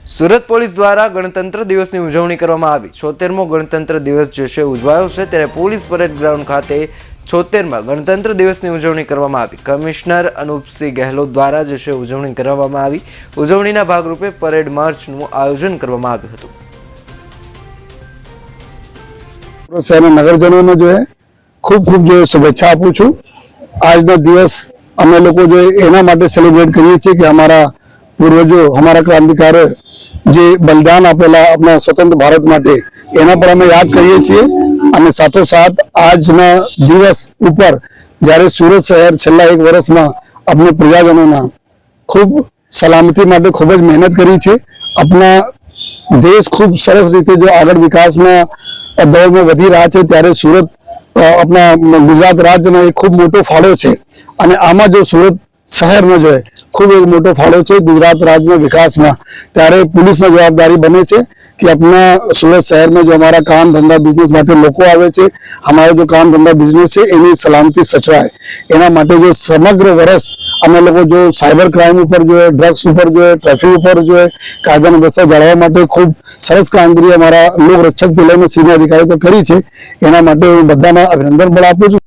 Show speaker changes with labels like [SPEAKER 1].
[SPEAKER 1] Surat police દ્વારા ગણતંત્ર દિવસની ઉજવણી કરવામાં આવી। 76મો ગણતંત્ર દિવસ જે છે ઉજવાયો છે, ત્યારે પોલીસ પરેડ ગ્રાઉન્ડ ખાતે 76માં ગણતંત્ર દિવસની ઉજવણી કરવામાં આવી। કમિશનર અનુપસિંહ ગહેલોત દ્વારા જે છે ઉજવણી કરવામાં આવી। ઉજવણીના ભાગરૂપે પરેડ માર્ચનું આયોજન કરવામાં આવ્યું હતું।
[SPEAKER 2] શહેરના નગરજનોને जो है खूब जो शुभेच्छा આપું છું। આજનો દિવસ અમે લોકો जो એના માટે સેલિબ્રેટ કરીએ છીએ કે અમારા પૂર્વજો અમારા ક્રાંતિકારો જે બલિદાન આપેલા આપણા સ્વતંત્ર ભારત માટે એના પર અમે યાદ કરીએ છીએ। અને સાથોસાથ આજના દિવસ ઉપર જ્યારે સુરત શહેર છેલ્લા એક વર્ષમાં આપણે પ્રજાજનોના ખૂબ સલામતી માટે ખૂબ જ મહેનત કરી છે। આપણા દેશ ખૂબ સરસ રીતે જો આગળ વિકાસના દौड़માં વધી રહ્યા છે, ત્યારે સુરત अपना गुजरात राज्य में एक खूब मोटो फाड़ो है। અને આમાં જો સુરત શહેરનો जो है खूब एक मोटो फाड़ो है गुजरात राज्य में विकास में। ત્યારે पुलिस जवाबदारी बने છે कि अपना सूरत शहर में जो हमारा काम धंधा बिजनेस માટે લોકો આવે છે, हमारा जो काम धंधा बिजनेस है એની સલામતી સચવાય। એના માટે जो समग्र वर्ष અમે લોકો जो साइबर क्राइम ऊपर जो है, ड्रग्स ऊपर जो है, ट्रैफिक ऊपर जो है कायदा व्यवस्था जाळवવા માટે खूब सरस कामगिरी हमारा लोक रक्षक दल सीनियर अधिकारी तो करी है। એના માટે હું બધાને અભિનંદન પણ આપું છું।